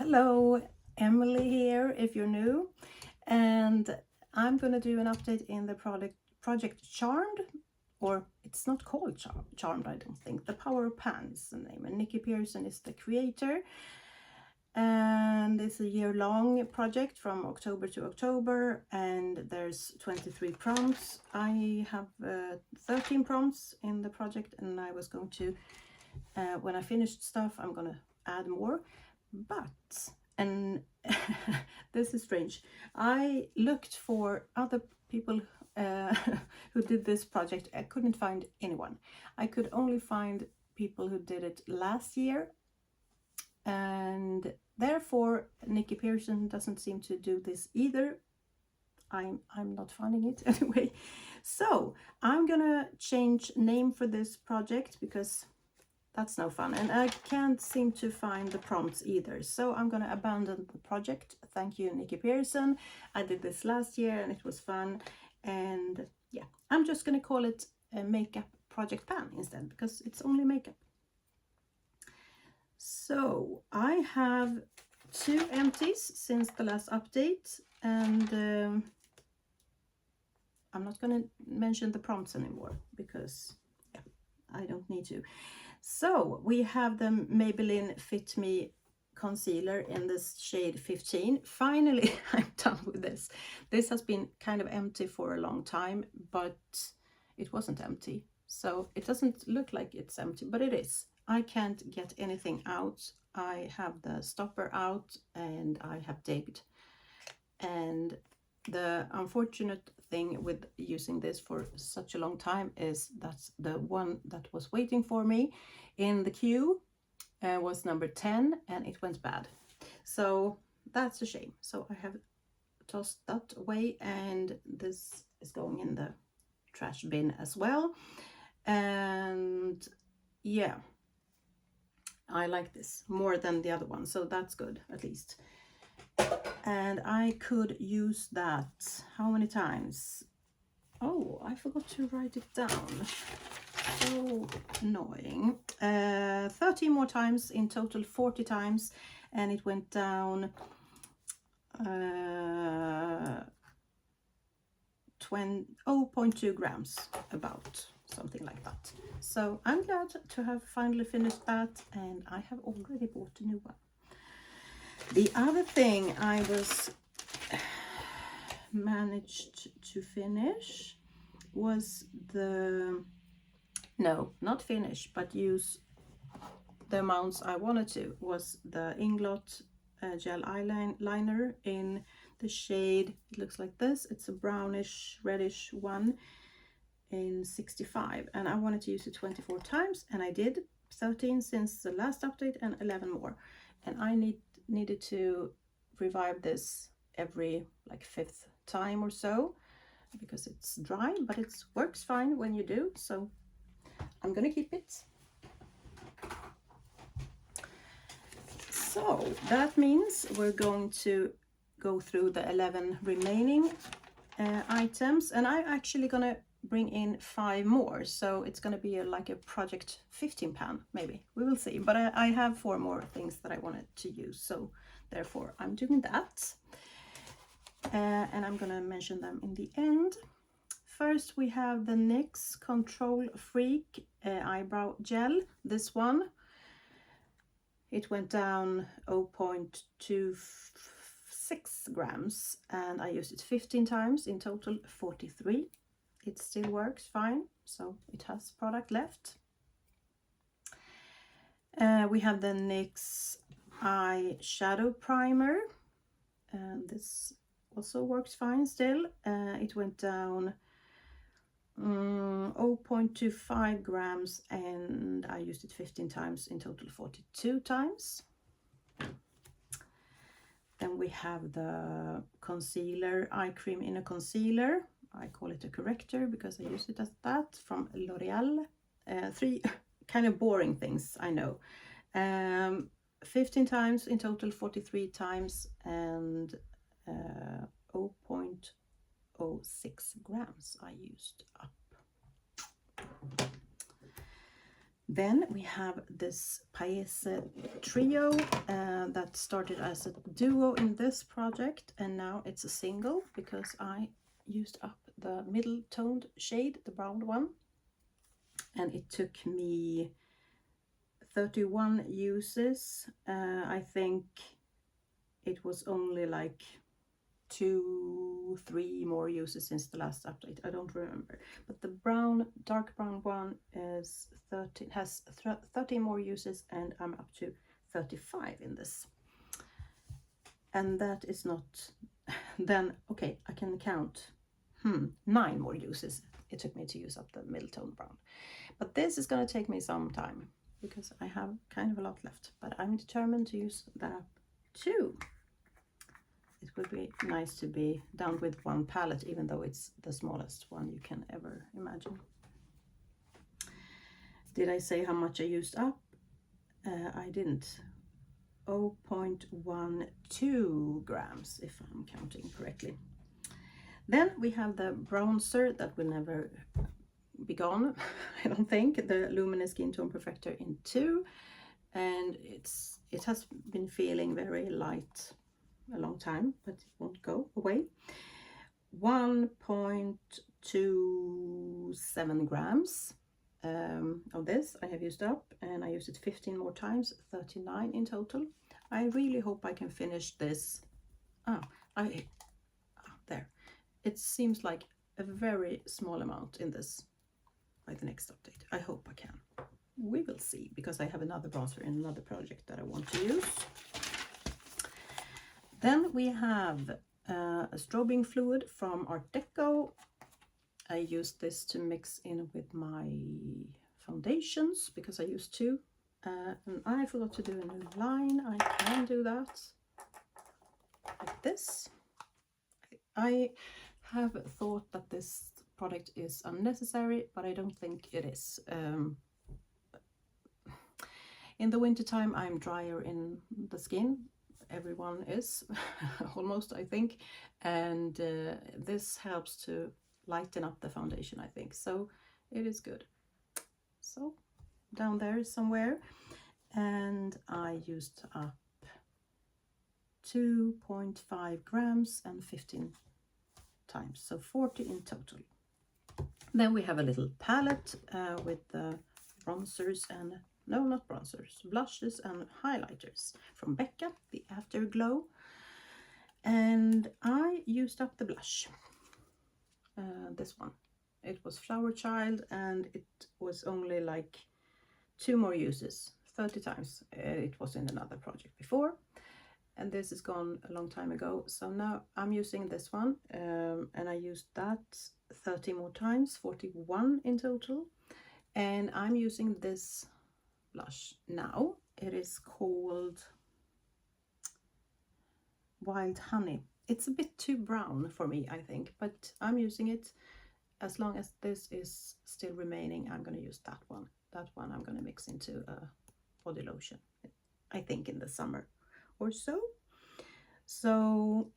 Hello, Emily here if you're new, and I'm gonna do an update in the project Charmed, or it's not called Charmed, I don't think. The Power of Pan is the name, and Nicke Pearson is the creator, and it's a year-long project from October to October, and there's 23 prompts. I have 13 prompts in the project, and I was going to when I finished stuff I'm gonna add more, but and this is strange, I looked for other people who did this project. I couldn't find anyone. I could only find people who did it last year, and therefore Nicke Pearson doesn't seem to do this either. I'm not finding it anyway. So I'm gonna change name for this project because that's no fun, and I can't seem to find the prompts either. So I'm gonna abandon the project. Thank you, Nicke Pearson. I did this last year and it was fun. And yeah, I'm just gonna call it a makeup project pan instead because it's only makeup. So I have 2 empties since the last update, and I'm not gonna mention the prompts anymore because yeah, I don't need to. So we have the Maybelline Fit Me concealer in this shade 15. Finally, I'm done with this. This has been kind of empty for a long time, but it wasn't empty. So it doesn't look like it's empty, but it is. I can't get anything out. I have the stopper out and I have digged. And the unfortunate thing with using this for such a long time is that the one that was waiting for me in the queue was number 10 and it went bad. So that's a shame. So I have tossed that away, and this is going in the trash bin as well. And yeah, I like this more than the other one, so that's good at least. And I could use that how many times? Oh, I forgot to write it down. So annoying. 13 more times, in total 40 times, and it went down 0.2 grams, about something like that. So I'm glad to have finally finished that, and I have already bought a new one. The other thing I was managed to finish was not finish, but use the amounts I wanted to, was the Inglot gel eyeliner in the shade, it looks like this. It's a brownish reddish one in 65, and I wanted to use it 24 times, and I did 13 since the last update and 11 more. And I needed to revive this every like 5th time or so because it's dry, but it works fine when you do, so I'm gonna keep it. So that means we're going to go through the 11 remaining items, and I'm actually gonna bring in 5 more, so it's gonna be like a project 15 pan, maybe, we will see. But I have 4 more things that I wanted to use, so therefore I'm doing that, and I'm gonna mention them in the end. First we have the NYX Control Freak eyebrow gel, this one. It went down 0.26 grams, and I used it 15 times, in total 43. It still works fine, so it has product left. We have the NYX Eye Shadow Primer, and this also works fine still. It went down 0.25 grams, and I used it 15 times, in total 42 times. Then we have the concealer, eye cream in a concealer. I call it a corrector because I use it as that, from L'Oreal. 3 kind of boring things, I know. 15 times, in total 43 times, and 0.06 grams I used up. Then we have this Paese Trio that it started as a duo in this project, and now it's a single because I used up the middle toned shade, the brown one, and it took me 31 uses. I think it was only like 2-3 more uses since the last update. I don't remember, but the brown, dark brown one has 13 more uses, and I'm up to 35 in this. And that is not, then okay, I can count 9 more uses it took me to use up the middle tone brown. But this is going to take me some time because I have kind of a lot left, but I'm determined to use that up too. It would be nice to be done with one palette, even though it's the smallest one you can ever imagine. Did I say how much I used up? I didn't. 0.12 grams, if I'm counting correctly. Then we have the bronzer that will never be gone, I don't think, the Luminous Skin Tone Perfector in 2, and it has been feeling very light a long time, but it won't go away. 1.27 grams of this I have used up, and I used it 15 more times, 39 in total. I really hope I can finish this. There. It seems like a very small amount in this by the next update. I hope I can. We will see, because I have another bronzer in another project that I want to use. Then we have a strobing fluid from Art Deco. I used this to mix in with my foundations because I used 2. And I forgot to do a new line. I can do that like this. I have thought that this product is unnecessary, but I don't think it is. In the wintertime, I'm drier in the skin. Everyone is, almost, I think. And this helps to lighten up the foundation, I think. So it is good. So down there somewhere. And I used up 2.5 grams and 15 times, so 40 in total. Then we have a little palette with the bronzers and, no, not bronzers, blushes and highlighters from Becca, the Afterglow. And I used up the blush, this one. It was Flower Child, and it was only like 2 more uses, 30 times. It was in another project before. And this is gone a long time ago, so now I'm using this one, and I used that 30 more times, 41 in total. And I'm using this blush now. It is called Wild Honey. It's a bit too brown for me, I think, but I'm using it. As long as this is still remaining, I'm going to use that one. That one I'm going to mix into a body lotion, I think, in the summer or so. So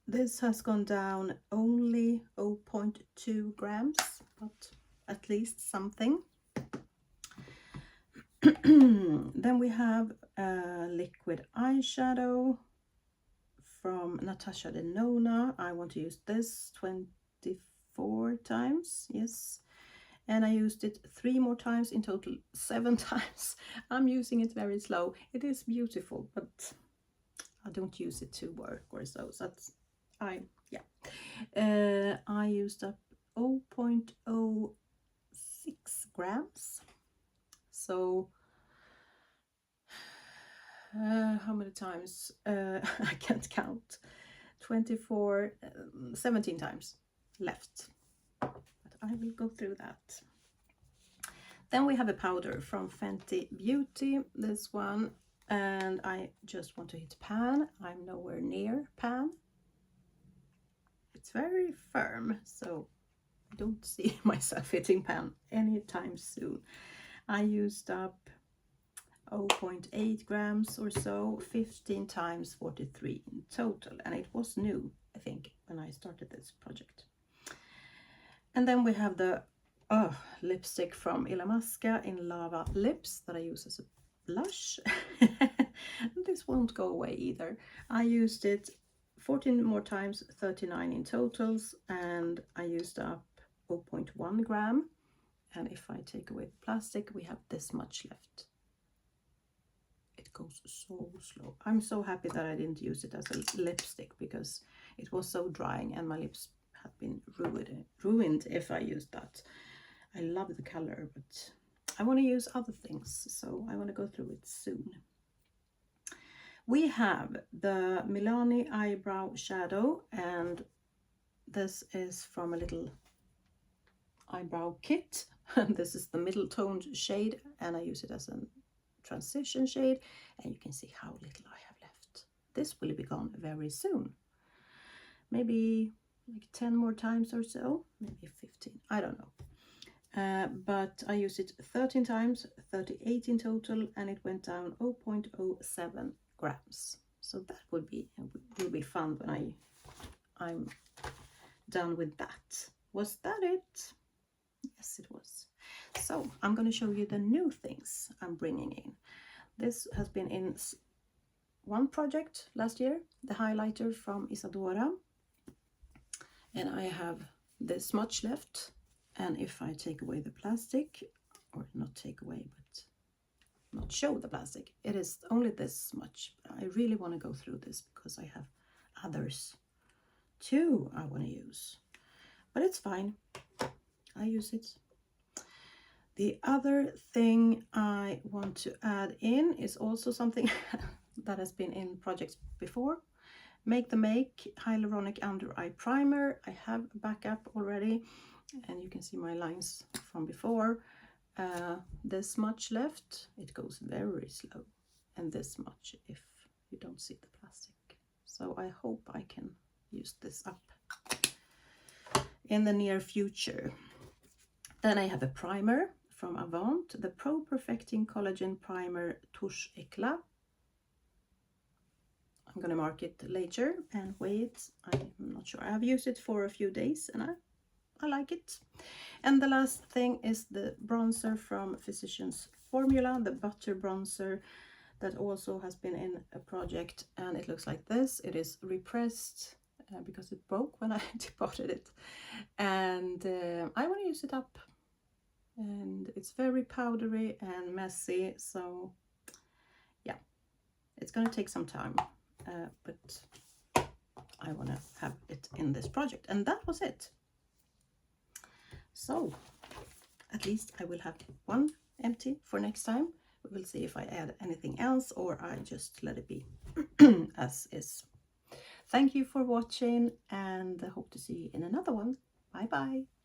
this has gone down only 0.2 grams, but at least something. Then we have a liquid eyeshadow from Natasha Denona. I want to use this 24 times, yes. And I used it 3 more times, in total 7 times. I'm using it very slow. It is beautiful, but I don't use it to work or so. So that's, I used up 0.06 grams. So how many times? I can't count. 24, 17 times left. But I will go through that. Then we have a powder from Fenty Beauty, this one, and I just want to hit pan. I'm nowhere near pan. It's very firm, so I don't see myself hitting pan anytime soon. I used up 0.8 grams or so, 15 times, 43 in total, and it was new, I think, when I started this project. And then we have the lipstick from Illamasqua in Lava Lips that I use as a blush. This won't go away either. I used it 14 more times, 39 in totals, and I used up 0.1 gram. And if I take away the plastic, we have this much left. It goes so slow. I'm so happy that I didn't use it as a lipstick because it was so drying and my lips had been ruined if I used that. I love the color, but I want to use other things, so I want to go through it soon. We have the Milani eyebrow shadow, and this is from a little eyebrow kit. And this is the middle toned shade, and I use it as a transition shade, and you can see how little I have left. This will be gone very soon. Maybe like 10 more times or so, maybe 15, I don't know. But I used it 13 times, 38 in total, and it went down 0.07 grams. So that will be fun when I'm done with that. Was that it? Yes, it was. So I'm going to show you the new things I'm bringing in. This has been in one project last year, the highlighter from Isadora. And I have this much left. And if I take away the plastic, or not take away, but not show the plastic, it is only this much. I really want to go through this because I have others too I want to use. But it's fine. I use it. The other thing I want to add in is also something that has been in projects before. Make the Make Hyaluronic Under Eye Primer. I have a backup already, and you can see my lines from before. This much left. It goes very slow, and this much if you don't see the plastic. So I hope I can use this up in the near future. Then I have a primer from Avant, the Pro Perfecting Collagen Primer Touche Eclat. I'm gonna mark it later and weigh it. I'm not sure. I have used it for a few days and I like it. And the last thing is the bronzer from Physicians Formula, the Butter Bronzer, that also has been in a project, and it looks like this. It is repressed because it broke when I departed it, and I want to use it up. And it's very powdery and messy, so yeah, it's gonna take some time, but I want to have it in this project. And that was it. So at least I will have one empty for next time. We will see if I add anything else or I just let it be as is. Thank you for watching, and I hope to see you in another one. Bye bye.